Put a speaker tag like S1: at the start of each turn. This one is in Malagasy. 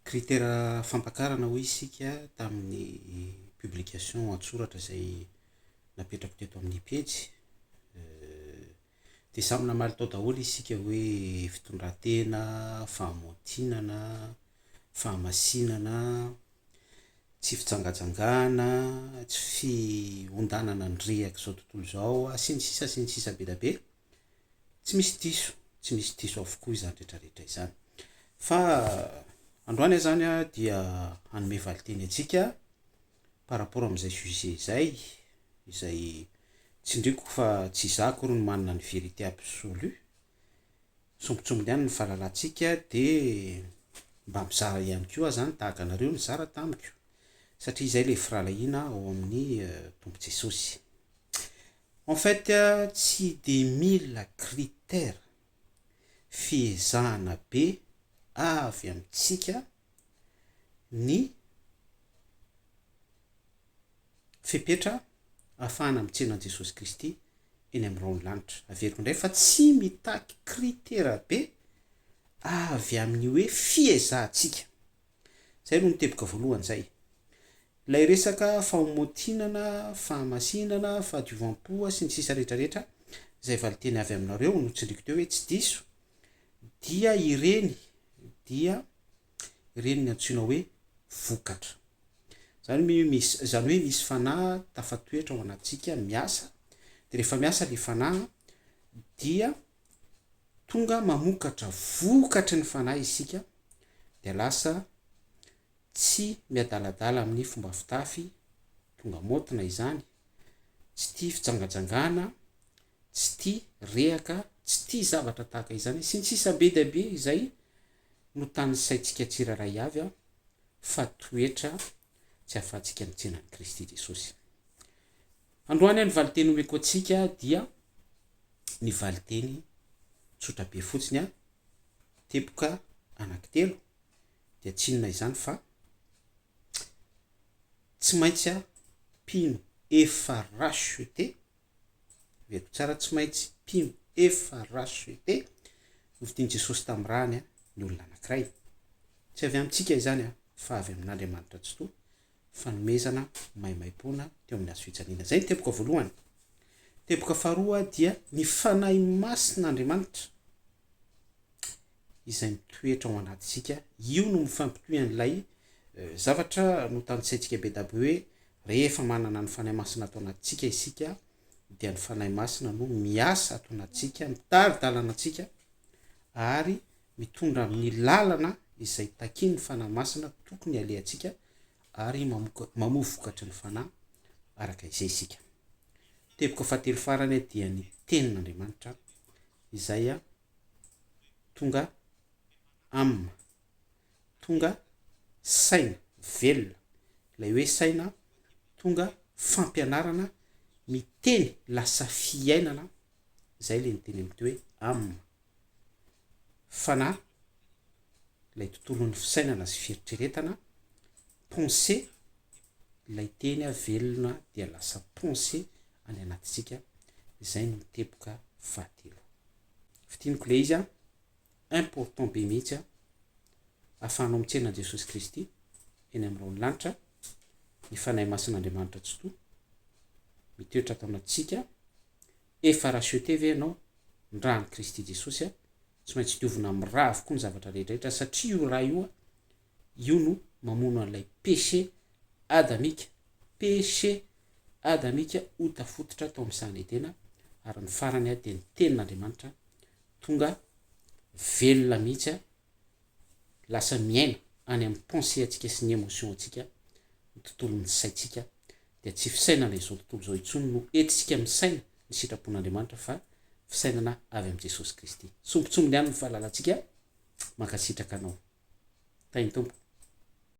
S1: critère fampakarana hoy isika tamin'ny publication antsoratra zay napetrako teto amin'ny pejy de samy namaly tao daholo isika hoe fitondratena, fahamotinana, fahamasinana, tsy fitsangajangana, tsy fiondanana ndrehaka zao tontolo zao sy ny sisa be da be, tsy misy diso avokoa izany rehetrarehetra izany. Fa androany zany dia hanome valiteny atsika par rapport am'izay sujet izay tsindriko fa tsy zako ro ny manana ny vérité absolue, sombitsombiny ihany ny fahalalantsika de mba mizara ihany koa zany tahaka anareo ny zara tamiko satria izay le firalahina ao amin'ny tompo Jesosy. En fait tsy de mila critère fiezahana be avy amitsika ny fepetra ahafahana mitsenana Jesosy Kristy eny amin'ny rano lanitra. Averiko indray fa tsy mitaky critère be avy amin'ny hoe fiezahantsika. Zay no niteboka voalohany zay. Lay resaka fahamotinana, fahamasinana, fahadiovam-po sy ny sisa rehetrarehetra zay valiteny avy aminareo no tsindriko teo hoe tsy diso, dia ireny ny antsoina hoe vokatra. Zany hoe misy fanahy tafatoetra ao anatsika miasa, de rehefa miasa le fanahy dia tonga mamokatra vokatra ny fanahy isika, de lasa tsy miadaladala amin'ny fomba fitafy, tonga motina izany, tsy tia fitsangajangana, tsy tia rehaka, tsy tia zavatra tahaka izany sy ny sisa be da be izay no tany saitsika tsiraray avy fa toetra tsy ahafahantsika mitsenany Kristy Jesosy. Androany ny valiteny omeko atsika dia ny valiteny tsotra be fotsiny teboka anankitelo, dia tsinona izany fa tsy maintsy mpino efa racheté, veriko tsara, tsy maintsy mpino efa racheté novidiany Jesosy tamin'ny rany ny olona anankiray. Tsy avy amitsika izany fa avy amin'Andriamanitra tokoa, fanomezana maimaim-pona teo amin'ny hazo fijaliana. Zay ny teboka voalohany. Teboka faharoa dia ny fanahy masin'Andriamanitra izay mitoetra ao anatsika. Io no mifampitohy an'ilay zavatra no tanitsaitsika be da be hoe rehefa manana ny fanahy masina atao anatsika isika, dia ny fanahy masina no miasa atao anatsika, mitary-dalana atsika ary mitondra amin'ny lalana izay takin'ny fanahy masina tokony alehantsika ary mamofokatra ny fanahy araka izay isika. Teboka fahatelo farany dia ny tenin'Andriamanitra izay tonga amina, tonga saina velona, ilay hoe saina tonga fampianarana miteny lasa fiainana, zay le niteny amty hoe amina. Fanahy, ilay tontolon'ny fisainana sy fieritreretana, pensée, ilay teny velona dia lasa pensée any anatitsika. Zay no teboka fahatelo. Fitiniko le izy important be mihitsy ahafahanao mitsenana Jesosy Kristy eny amin'ny rano lanitra, ny fanahy masin'Andriamanitra tsotoa mitoetra atao anatsika, efa racheté ve anao ndrany Kristy Jesosy tsy maintsy diovina amin'ny raha avokoa ny zavatra rehetrarehetra satria io raha io no mamono an'ilay péché adamika ho tafototra tao amin'ny sahany edena, ary ny farany dia ny tenin'Andriamanitra tonga velona mihitsy lasa miaina any amin'ny pensée atsika sy ny émotion atsika, ny tontolon'ny saitsika, dia tsy fisainana izao tontolo zao intsony no etsika misaina ny sitrapon'Andriamanitra fa fisainana avy amin'ny Jesosy Kristy. Sombitsombiny ihany ny fahalalantsika mankasitraka anao. Tainy tompo.